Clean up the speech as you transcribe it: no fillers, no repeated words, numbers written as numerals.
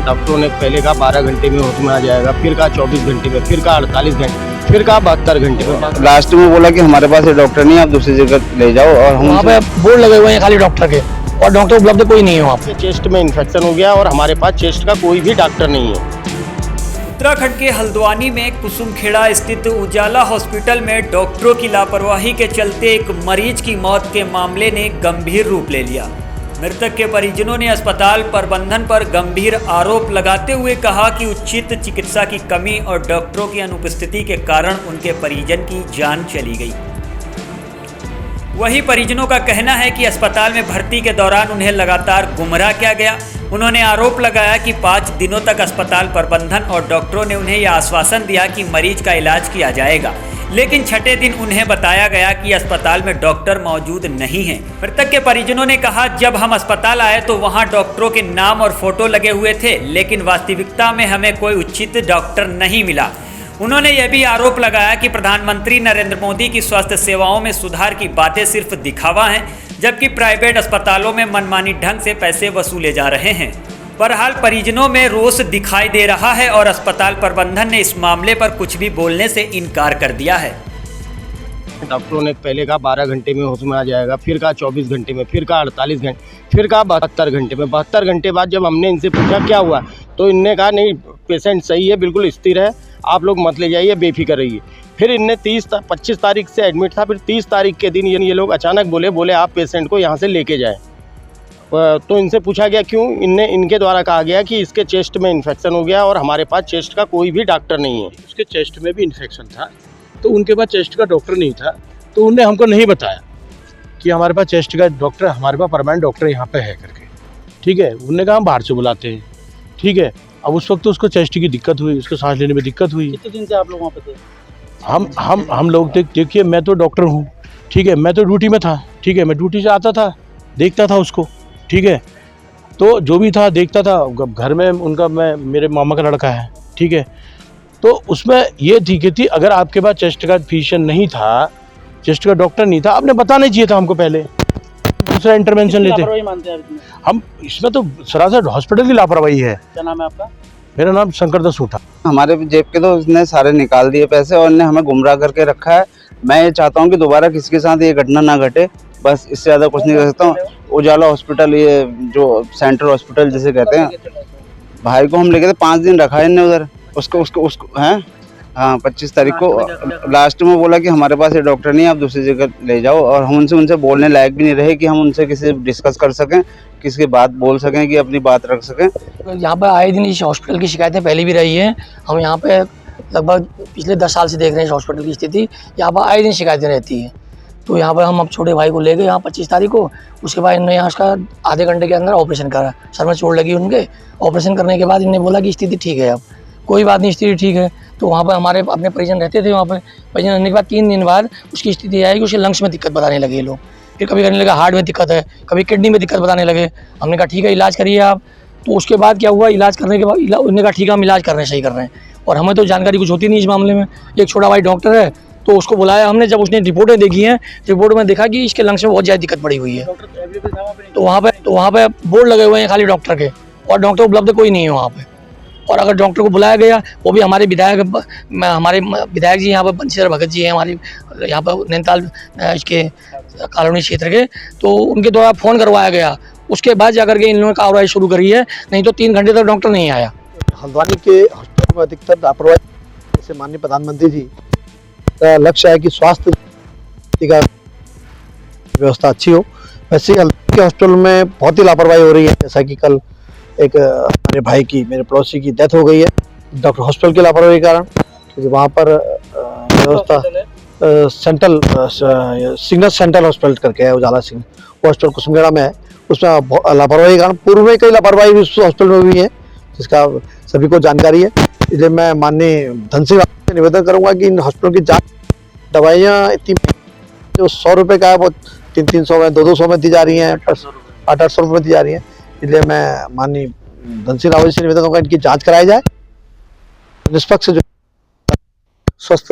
डॉक्टरों ने पहले कहा 12 घंटे में होश में आ जाएगा, फिर कहा 24 घंटे में, फिर कहा 48 घंटे, फिर कहा 72 घंटे में। लास्ट में बोला कि हमारे पास ये डॉक्टर नहीं है, आप दूसरी जगह ले जाओ। और हम वहाँ पे बोर्ड लगे हुए हैं खाली डॉक्टर के, और डॉक्टर उपलब्ध कोई नहीं है वहाँ पे। चेस्ट में इन्फेक्शन हो गया और हमारे पास चेस्ट का कोई भी डॉक्टर नहीं है। उत्तराखंड के हल्द्वानी में कुसुमखेड़ा स्थित उजाला हॉस्पिटल में डॉक्टरों की लापरवाही के चलते एक मरीज की मौत के मामले ने गंभीर रूप ले लिया। मृतक के परिजनों ने अस्पताल प्रबंधन पर गंभीर आरोप लगाते हुए कहा कि उचित चिकित्सा की कमी और डॉक्टरों की अनुपस्थिति के कारण उनके परिजन की जान चली गई। वहीं परिजनों का कहना है कि अस्पताल में भर्ती के दौरान उन्हें लगातार गुमराह किया गया। उन्होंने आरोप लगाया कि 5 दिनों तक अस्पताल प्रबंधन और डॉक्टरों ने उन्हें यह आश्वासन दिया कि मरीज का इलाज किया जाएगा, लेकिन छठे दिन उन्हें बताया गया कि अस्पताल में डॉक्टर मौजूद नहीं हैं। मृतक के परिजनों ने कहा, जब हम अस्पताल आए तो वहां डॉक्टरों के नाम और फोटो लगे हुए थे, लेकिन वास्तविकता में हमें कोई उचित डॉक्टर नहीं मिला। उन्होंने यह भी आरोप लगाया कि प्रधानमंत्री नरेंद्र मोदी की स्वास्थ्य सेवाओं में सुधार की बातें सिर्फ दिखावा हैं, जबकि प्राइवेट अस्पतालों में मनमानी ढंग से पैसे वसूले जा रहे हैं। बहरहाल परिजनों में रोष दिखाई दे रहा है और अस्पताल प्रबंधन ने इस मामले पर कुछ भी बोलने से इनकार कर दिया है। डॉक्टरों ने पहले कहा 12 घंटे में होश में आ जाएगा, फिर कहा 24 घंटे में, फिर कहा 48 घंटे, फिर कहा 72 घंटे में। 72 घंटे बाद जब हमने इनसे पूछा क्या हुआ, तो इनने कहा नहीं, पेशेंट सही है, बिल्कुल स्थिर है, आप लोग मत ले जाइए, बेफिक्र रहिए। फिर इनने 25 तारीख से एडमिट था, फिर 30 तारीख के दिन ये लोग अचानक बोले आप पेशेंट को यहाँ से लेके जाएं। तो इनसे पूछा गया क्यों, इनके द्वारा कहा गया कि इसके चेस्ट में इन्फेक्शन हो गया और हमारे पास चेस्ट का कोई भी डॉक्टर नहीं है। उसके चेस्ट में भी इन्फेक्शन था, तो उनके पास चेस्ट का डॉक्टर नहीं था, तो उन्होंने हमको नहीं बताया कि हमारे पास चेस्ट का डॉक्टर, हमारे पास परमानेंट डॉक्टर यहाँ पे है करके। ठीक है, उन्होंने कहा हम बाहर से बुलाते हैं। ठीक है, अब उस वक्त तो उसको चेस्ट की दिक्कत हुई, उसको सांस लेने में दिक्कत हुई। कितने दिन से आप लोग वहाँ पे थे? हम लोग देखिए, मैं तो डॉक्टर हूँ। ठीक है, मैं तो ड्यूटी में था। ठीक है, मैं ड्यूटी से आता था, देखता था उसको। ठीक है, तो जो भी था देखता था। घर में उनका मेरे मामा का लड़का है। ठीक है, तो उसमें ये थी अगर आपके पास चेस्ट का फिजिशियन नहीं था, चेस्ट का डॉक्टर नहीं था, आपने बताना चाहिए था हमको पहले, दूसरा इंटरवेंशन लेते। मानते हैं हम इसमें तो सरासर हॉस्पिटल की लापरवाही है। क्या नाम है आपका? मेरा नाम शंकर दास उठा। हमारे जेब के तो उसने सारे निकाल दिए पैसे और इन्हें हमें गुमराह करके रखा है। मैं ये चाहता हूँ कि दोबारा किसी के साथ ये घटना ना घटे, बस इससे ज़्यादा कुछ नहीं कर सकता हूँ। उजाला हॉस्पिटल, ये जो सेंट्रल हॉस्पिटल जिसे कहते हैं, भाई को हम लेके थे, 5 दिन रखा है इन्हें उधर। उसको हैं, हाँ 25 तारीख को लास्ट में बोला कि हमारे पास ये डॉक्टर नहीं है, आप दूसरी जगह ले जाओ। और हम उनसे बोलने लायक भी नहीं रहे कि हम उनसे किसी डिस्कस कर सकें, किसी की बात बोल सकें, कि अपनी बात रख सकें। यहाँ पर आए दिन इस हॉस्पिटल की शिकायतें पहले भी रही हैं। हम यहाँ पे लगभग पिछले 10 साल से देख रहे हैं इस हॉस्पिटल की स्थिति। यहाँ पर आए दिन शिकायतें रहती हैं। तो यहाँ पर हम अब छोटे भाई को ले गए यहाँ 25 तारीख को। उसके बाद इन्होंने यहाँ उसका आधे घंटे के अंदर ऑपरेशन करा, सर में चोट लगी उनके। ऑपरेशन करने के बाद इन्होंने बोला कि स्थिति ठीक है, अब कोई बात नहीं, स्थिति ठीक है। तो वहाँ पर हमारे अपने परिजन रहते थे। वहाँ पर परिजन रहने के बाद 3 दिन बाद उसकी स्थिति आई कि उसे लंग्स में दिक्कत बताने लगे लोग। फिर कभी कहने लगा हार्ट में दिक्कत है, कभी किडनी में दिक्कत बताने लगे। हमने कहा ठीक है, इलाज करिए आप। तो उसके बाद क्या हुआ, इलाज करने के बाद उन्होंने कहा ठीक है हम इलाज कर रहे हैं, सही कर रहे हैं। और हमें तो जानकारी कुछ होती नहीं इस मामले में। एक छोटा भाई डॉक्टर है, तो उसको बुलाया हमने। जब उसने रिपोर्टें देखी हैं, रिपोर्ट में देखा कि इसके लंग्स में बहुत ज़्यादा दिक्कत पड़ी हुई है। तो वहाँ पे बोर्ड लगे हुए हैं खाली डॉक्टर के, और डॉक्टर उपलब्ध कोई नहीं है वहाँ पे। और अगर डॉक्टर को बुलाया गया, वो भी हमारे विधायक जी यहाँ पर बंशीधर भगत जी हैं, हमारे यहाँ पर नैनीताल इसके कॉलोनी क्षेत्र के, तो उनके द्वारा फ़ोन करवाया गया। उसके बाद जाकर के इन लोगों ने कार्रवाई शुरू करी है, नहीं तो 3 घंटे तक डॉक्टर नहीं आया। हल्द्वानी के हॉस्पिटल में अधिकतर लापरवाही, जैसे माननीय प्रधानमंत्री जी का लक्ष्य है कि स्वास्थ्य का व्यवस्था अच्छी हो, वैसे हल्द्वानी के हॉस्पिटल में बहुत ही लापरवाही हो रही है। जैसा कि कल एक हमारे भाई की, मेरे पड़ोसी की डेथ हो गई है डॉक्टर हॉस्पिटल की लापरवाही के कारण, क्योंकि वहाँ पर व्यवस्था सेंट्रल सिग्नल सेंट्रल हॉस्पिटल करके है, उजाला सिंह हॉस्पिटल कुसुमखेड़ा में है, उसमें लापरवाही के कारण पूर्व में कई लापरवाही उस हॉस्पिटल में हुई है, जिसका सभी को जानकारी है। इसलिए मैं माननीय धन सिंह से निवेदन करूँगा कि इन हॉस्पिटल की जाँच, दवाइयाँ इतनी जो 100 रुपये का है वो 300 में, 200 में दी जा रही हैं, 800 रुपये में दी जा रही हैं। इसलिए मैं माननीय धन सिंह रावत से निवेदन करूँगा इनकी जाँच कराई जाए, निष्पक्ष जो स्वस्थ